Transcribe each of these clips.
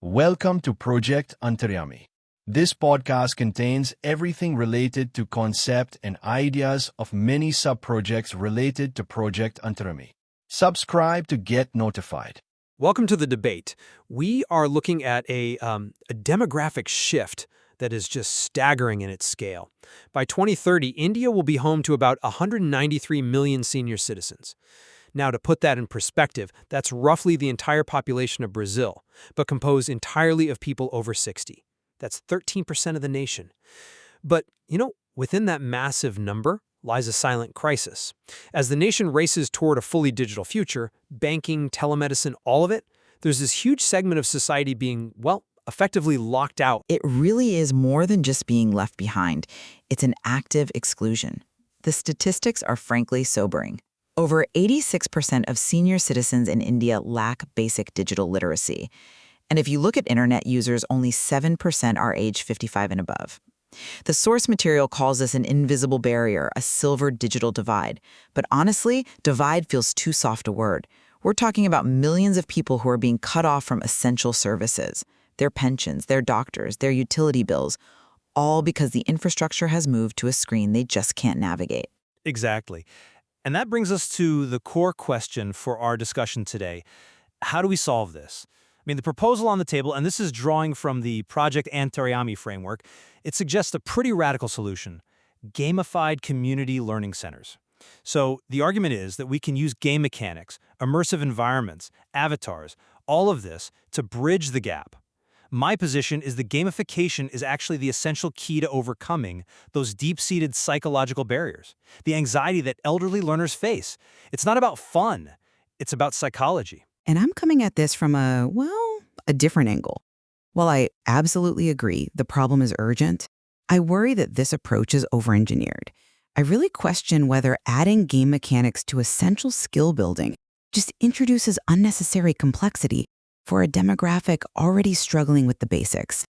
Welcome to Project Antaryami. This podcast contains everything related to concept and ideas of many sub-projects related to Project Antaryami. Subscribe to get notified. Welcome to the debate. We are looking at a demographic shift that is just staggering in its scale. By 2030, India will be home to about 193 million senior citizens. Now, to put that in perspective, that's roughly the entire population of Brazil, but composed entirely of people over 60. That's 13% of the nation. But, within that massive number lies a silent crisis. As the nation races toward a fully digital future, banking, telemedicine, all of it, there's this huge segment of society being, effectively locked out. It really is more than just being left behind. It's an active exclusion. The statistics are frankly sobering. Over 86% of senior citizens in India lack basic digital literacy. And if you look at internet users, only 7% are age 55 and above. The source material calls this an invisible barrier, a silver digital divide. But honestly, divide feels too soft a word. We're talking about millions of people who are being cut off from essential services, their pensions, their doctors, their utility bills, all because the infrastructure has moved to a screen they just can't navigate. Exactly. And that brings us to the core question for our discussion today. How do we solve this? The proposal on the table, and this is drawing from the Project Antaryami framework, it suggests a pretty radical solution: gamified community learning centers. So the argument is that we can use game mechanics, immersive environments, avatars, all of this to bridge the gap. My position is that gamification is actually the essential key to overcoming those deep-seated psychological barriers, the anxiety that elderly learners face. It's not about fun, it's about psychology. And I'm coming at this from a different angle. While I absolutely agree the problem is urgent, I worry that this approach is over-engineered. I really question whether adding game mechanics to essential skill building just introduces unnecessary complexity for a demographic already struggling with the basics.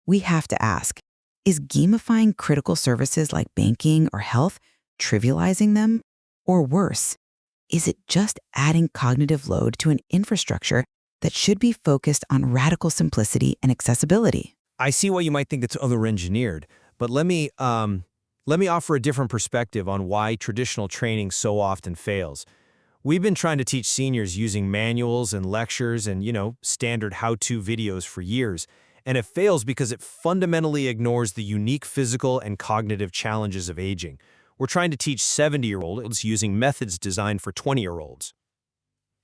We have to ask, is gamifying critical services like banking or health trivializing them? Or worse, is it just adding cognitive load to an infrastructure that should be focused on radical simplicity and accessibility? I see why you might think it's over-engineered, but let me offer a different perspective on why traditional training so often fails. We've been trying to teach seniors using manuals and lectures and, standard how-to videos for years, and it fails because it fundamentally ignores the unique physical and cognitive challenges of aging. We're trying to teach 70-year-olds using methods designed for 20-year-olds.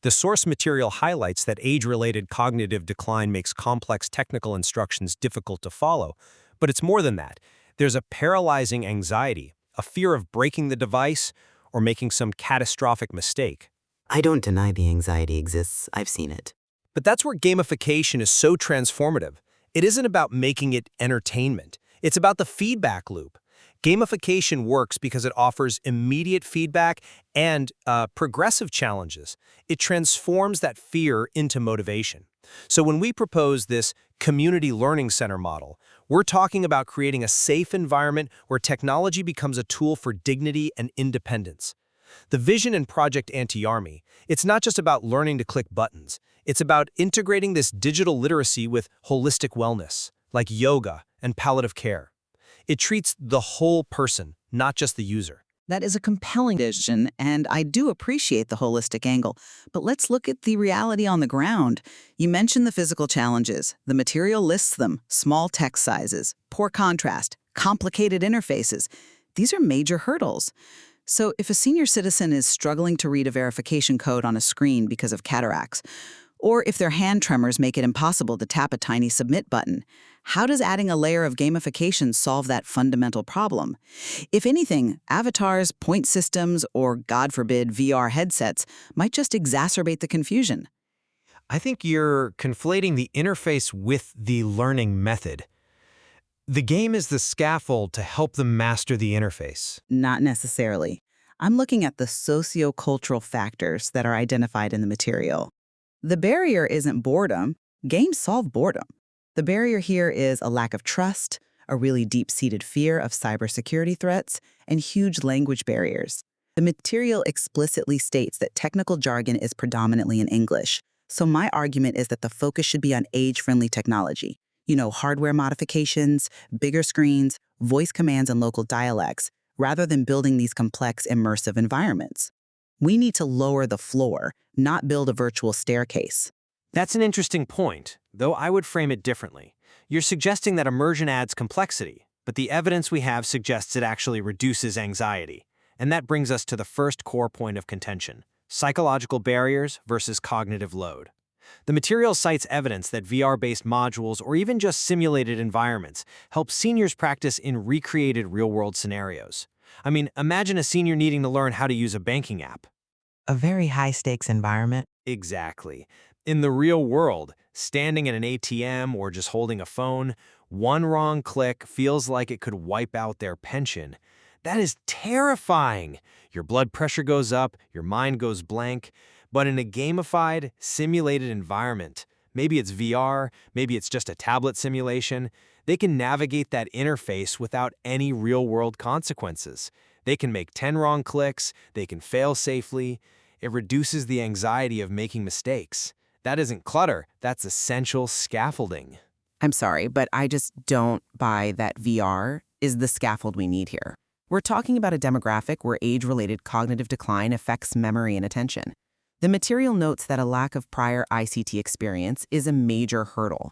The source material highlights that age-related cognitive decline makes complex technical instructions difficult to follow, but it's more than that. There's a paralyzing anxiety, a fear of breaking the device or making some catastrophic mistake. I don't deny the anxiety exists. I've seen it. But that's where gamification is so transformative. It isn't about making it entertainment. It's about the feedback loop. Gamification works because it offers immediate feedback and progressive challenges. It transforms that fear into motivation. So when we propose this community learning center model, we're talking about creating a safe environment where technology becomes a tool for dignity and independence. The vision in Project Antaryami, it's not just about learning to click buttons. It's about integrating this digital literacy with holistic wellness, like yoga and palliative care. It treats the whole person, not just the user. That is a compelling vision, and I do appreciate the holistic angle. But let's look at the reality on the ground. You mentioned the physical challenges. The material lists them: small text sizes, poor contrast, complicated interfaces. These are major hurdles. So if a senior citizen is struggling to read a verification code on a screen because of cataracts, or if their hand tremors make it impossible to tap a tiny submit button, how does adding a layer of gamification solve that fundamental problem? If anything, avatars, point systems, or, God forbid, VR headsets might just exacerbate the confusion. I think you're conflating the interface with the learning method. The game is the scaffold to help them master the interface. Not necessarily. I'm looking at the socio-cultural factors that are identified in the material. The barrier isn't boredom. Games solve boredom. The barrier here is a lack of trust, a really deep-seated fear of cybersecurity threats, and huge language barriers. The material explicitly states that technical jargon is predominantly in English, So my argument is that the focus should be on age-friendly technology. Hardware modifications, bigger screens, voice commands, and local dialects, rather than building these complex, immersive environments. We need to lower the floor, not build a virtual staircase. That's an interesting point, though I would frame it differently. You're suggesting that immersion adds complexity, but the evidence we have suggests it actually reduces anxiety. And that brings us to the first core point of contention: psychological barriers versus cognitive load. The material cites evidence that VR-based modules or even just simulated environments help seniors practice in recreated real-world scenarios. I mean, imagine a senior needing to learn how to use a banking app. A very high-stakes environment. Exactly. In the real world, standing at an ATM or just holding a phone, one wrong click feels like it could wipe out their pension. That is terrifying. Your blood pressure goes up, your mind goes blank. But in a gamified, simulated environment, maybe it's VR, maybe it's just a tablet simulation, they can navigate that interface without any real-world consequences. They can make 10 wrong clicks, they can fail safely. It reduces the anxiety of making mistakes. That isn't clutter, that's essential scaffolding. I'm sorry, but I just don't buy that VR is the scaffold we need here. We're talking about a demographic where age-related cognitive decline affects memory and attention. The material notes that a lack of prior ICT experience is a major hurdle.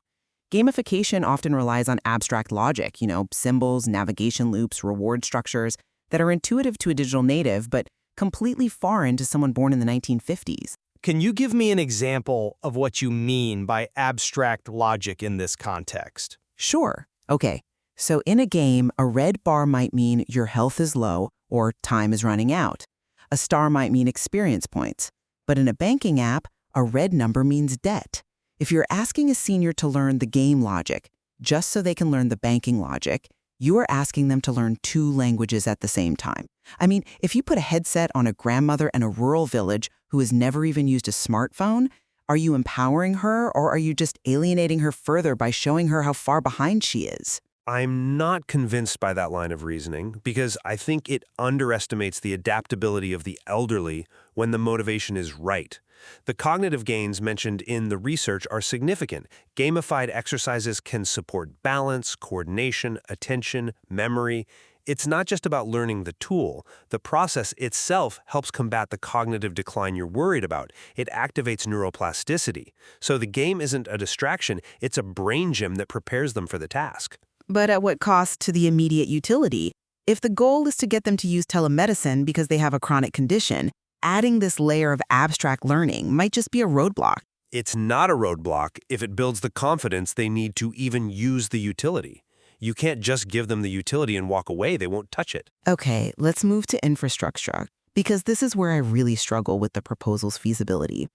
Gamification often relies on abstract logic, symbols, navigation loops, reward structures that are intuitive to a digital native, but completely foreign to someone born in the 1950s. Can you give me an example of what you mean by abstract logic in this context? Sure. Okay. So in a game, a red bar might mean your health is low or time is running out. A star might mean experience points. But in a banking app, a red number means debt. If you're asking a senior to learn the game logic just so they can learn the banking logic, you are asking them to learn two languages at the same time. I mean, if you put a headset on a grandmother in a rural village who has never even used a smartphone, are you empowering her or are you just alienating her further by showing her how far behind she is? I'm not convinced by that line of reasoning because I think it underestimates the adaptability of the elderly when the motivation is right. The cognitive gains mentioned in the research are significant. Gamified exercises can support balance, coordination, attention, memory. It's not just about learning the tool. The process itself helps combat the cognitive decline you're worried about. It activates neuroplasticity. So the game isn't a distraction, it's a brain gym that prepares them for the task. But at what cost to the immediate utility? If the goal is to get them to use telemedicine because they have a chronic condition, adding this layer of abstract learning might just be a roadblock. It's not a roadblock if it builds the confidence they need to even use the utility. You can't just give them the utility and walk away, they won't touch it. Okay, let's move to infrastructure, because this is where I really struggle with the proposal's feasibility.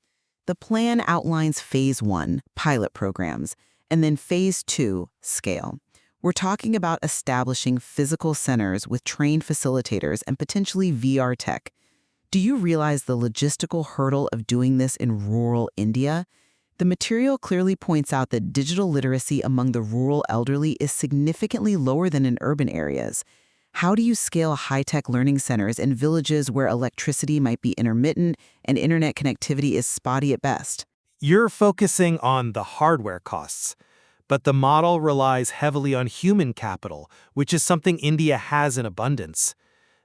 The plan outlines Phase 1, pilot programs, and then Phase 2, scale. We're talking about establishing physical centers with trained facilitators and potentially VR tech. Do you realize the logistical hurdle of doing this in rural India? The material clearly points out that digital literacy among the rural elderly is significantly lower than in urban areas. How do you scale high-tech learning centers in villages where electricity might be intermittent and internet connectivity is spotty at best? You're focusing on the hardware costs, but the model relies heavily on human capital, which is something India has in abundance.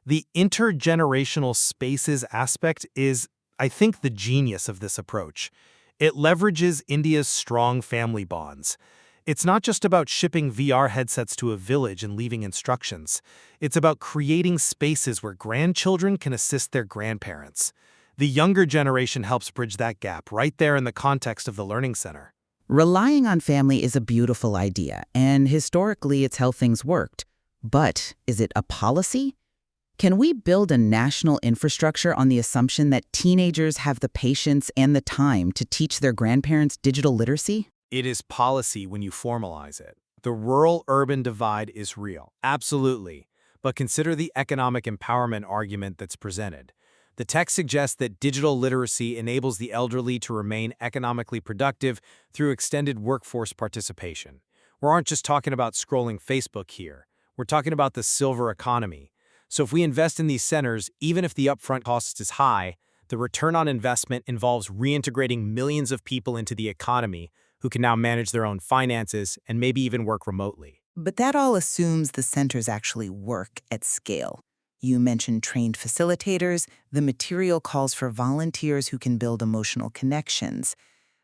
The intergenerational spaces aspect is, I think, the genius of this approach. It leverages India's strong family bonds. It's not just about shipping VR headsets to a village and leaving instructions. It's about creating spaces where grandchildren can assist their grandparents. The younger generation helps bridge that gap right there in the context of the learning center. Relying on family is a beautiful idea, and historically it's how things worked. But is it a policy? Can we build a national infrastructure on the assumption that teenagers have the patience and the time to teach their grandparents digital literacy? It is policy when you formalize it. The rural-urban divide is real, absolutely. But consider the economic empowerment argument that's presented. The text suggests that digital literacy enables the elderly to remain economically productive through extended workforce participation. We aren't just talking about scrolling Facebook here. We're talking about the silver economy. So if we invest in these centers, even if the upfront cost is high, The return on investment involves reintegrating millions of people into the economy who can now manage their own finances and maybe even work remotely. But that all assumes the centers actually work at scale. You mentioned trained facilitators. The material calls for volunteers who can build emotional connections.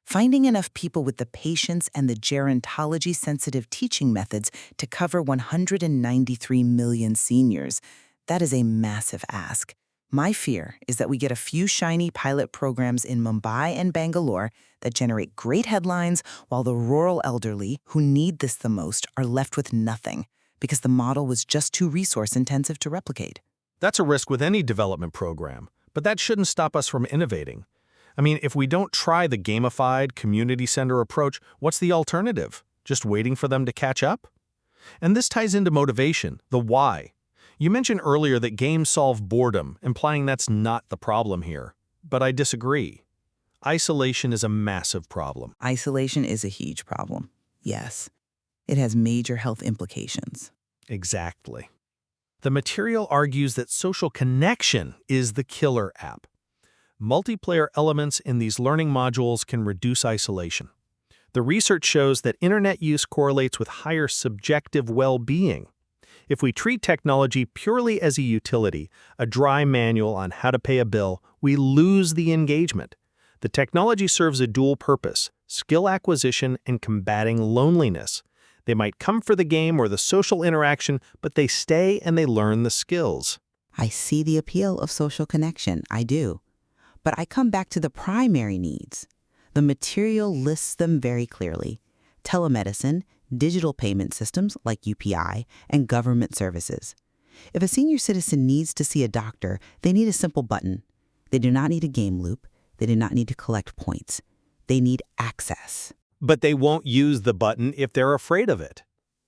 Finding enough people with the patience and the gerontology-sensitive teaching methods to cover 193 million seniors, that is a massive ask. My fear is that we get a few shiny pilot programs in Mumbai and Bangalore that generate great headlines while the rural elderly who need this the most are left with nothing because the model was just too resource-intensive to replicate. That's a risk with any development program, but that shouldn't stop us from innovating. I mean, if we don't try the gamified, community center approach, what's the alternative? Just waiting for them to catch up? And this ties into motivation, the why. You mentioned earlier that games solve boredom, implying that's not the problem here. But I disagree. Isolation is a massive problem. Isolation is a huge problem. Yes. It has major health implications. Exactly. The material argues that social connection is the killer app. Multiplayer elements in these learning modules can reduce isolation. The research shows that internet use correlates with higher subjective well-being. If we treat technology purely as a utility, a dry manual on how to pay a bill, we lose the engagement. The technology serves a dual purpose: skill acquisition and combating loneliness. They might come for the game or the social interaction, but they stay and they learn the skills. I see the appeal of social connection, I do. But I come back to the primary needs. The material lists them very clearly: telemedicine, digital payment systems like UPI, and government services. If a senior citizen needs to see a doctor, they need a simple button. They do not need a game loop. They do not need to collect points. They need access. But they won't use the button if they're afraid of it.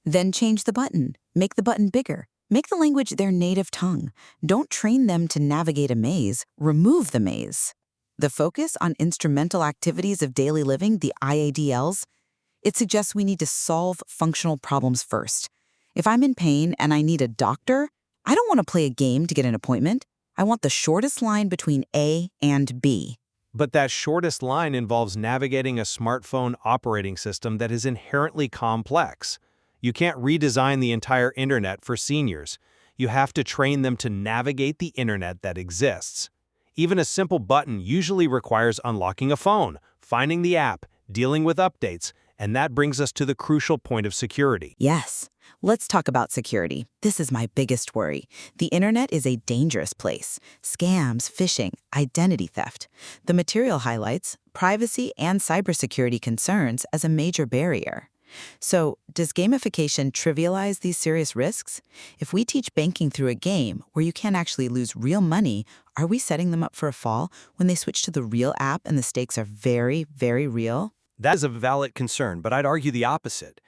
Then change the button. Make the button bigger. Make the language their native tongue. Don't train them to navigate a maze. Remove the maze. The focus on instrumental activities of daily living, the IADLs, it suggests we need to solve functional problems first. If I'm in pain and I need a doctor, I don't want to play a game to get an appointment. I want the shortest line between A and B. But that shortest line involves navigating a smartphone operating system that is inherently complex. You can't redesign the entire internet for seniors. You have to train them to navigate the internet that exists. Even a simple button usually requires unlocking a phone, finding the app, dealing with updates, and that brings us to the crucial point of security. Yes, let's talk about security. This is my biggest worry. The internet is a dangerous place. Scams, phishing, identity theft. The material highlights privacy and cybersecurity concerns as a major barrier. So, does gamification trivialize these serious risks? If we teach banking through a game where you can't actually lose real money, are we setting them up for a fall when they switch to the real app and the stakes are very, very real? That is a valid concern, but I'd argue the opposite.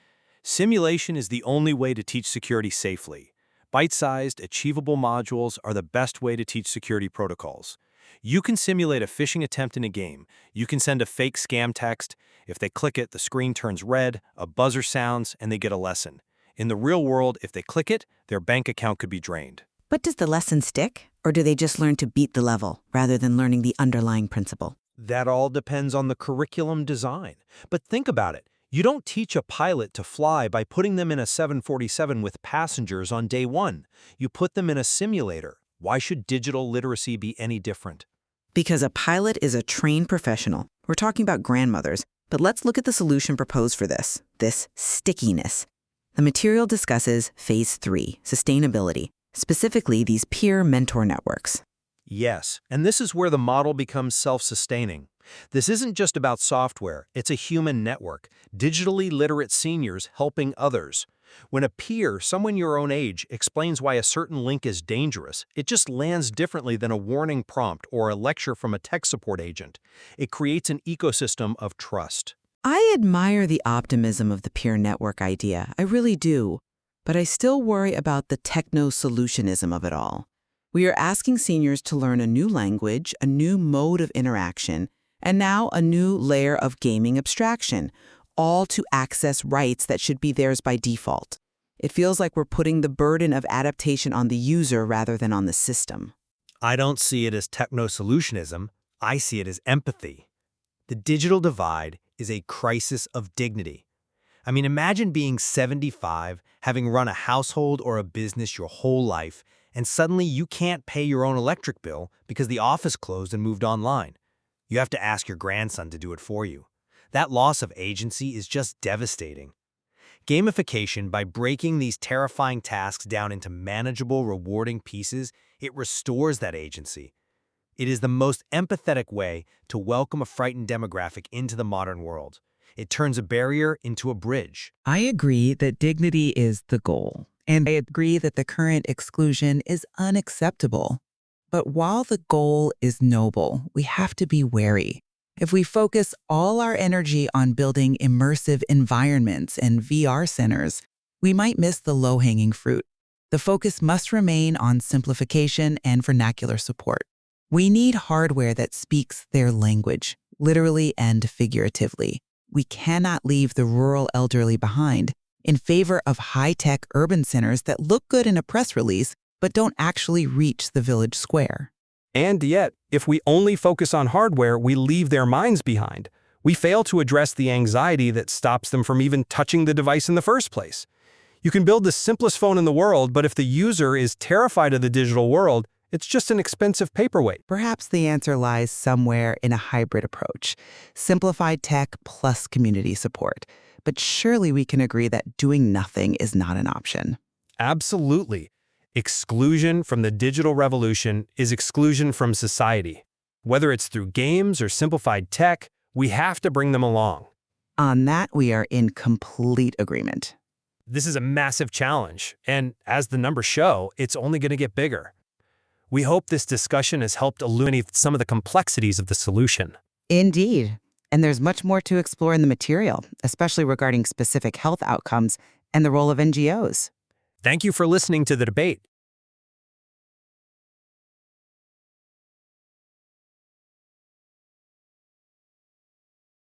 Simulation is the only way to teach security safely. Bite-sized, achievable modules are the best way to teach security protocols. You can simulate a phishing attempt in a game. You can send a fake scam text. If they click it, the screen turns red, a buzzer sounds, and they get a lesson. In the real world, if they click it, their bank account could be drained. But does the lesson stick? Or do they just learn to beat the level rather than learning the underlying principle? That all depends on the curriculum design. But think about it. You don't teach a pilot to fly by putting them in a 747 with passengers on day one. You put them in a simulator. Why should digital literacy be any different? Because a pilot is a trained professional. We're talking about grandmothers, but let's look at the solution proposed for this stickiness. The material discusses Phase 3, sustainability, specifically these peer mentor networks. Yes, and this is where the model becomes self-sustaining. This isn't just about software, it's a human network, digitally literate seniors helping others. When a peer, someone your own age, explains why a certain link is dangerous, it just lands differently than a warning prompt or a lecture from a tech support agent. It creates an ecosystem of trust. I admire the optimism of the peer network idea, I really do, but I still worry about the techno-solutionism of it all. We are asking seniors to learn a new language, a new mode of interaction, and now a new layer of gaming abstraction, all to access rights that should be theirs by default. It feels like we're putting the burden of adaptation on the user rather than on the system. I don't see it as techno-solutionism. I see it as empathy. The digital divide is a crisis of dignity. I mean, imagine being 75, having run a household or a business your whole life, and suddenly you can't pay your own electric bill because the office closed and moved online. You have to ask your grandson to do it for you. That loss of agency is just devastating. Gamification, by breaking these terrifying tasks down into manageable, rewarding pieces, it restores that agency. It is the most empathetic way to welcome a frightened demographic into the modern world. It turns a barrier into a bridge. I agree that dignity is the goal, and I agree that the current exclusion is unacceptable. But while the goal is noble, we have to be wary. If we focus all our energy on building immersive environments and VR centers, we might miss the low-hanging fruit. The focus must remain on simplification and vernacular support. We need hardware that speaks their language, literally and figuratively. We cannot leave the rural elderly behind in favor of high-tech urban centers that look good in a press release but don't actually reach the village square. And yet, if we only focus on hardware, we leave their minds behind. We fail to address the anxiety that stops them from even touching the device in the first place. You can build the simplest phone in the world, but if the user is terrified of the digital world, it's just an expensive paperweight. Perhaps the answer lies somewhere in a hybrid approach, simplified tech plus community support. But surely we can agree that doing nothing is not an option. Absolutely. Exclusion from the digital revolution is exclusion from society. Whether it's through games or simplified tech, we have to bring them along. On that, we are in complete agreement. This is a massive challenge, and as the numbers show, it's only going to get bigger. We hope this discussion has helped illuminate some of the complexities of the solution. Indeed. And there's much more to explore in the material, especially regarding specific health outcomes and the role of NGOs. Thank you for listening to the debate.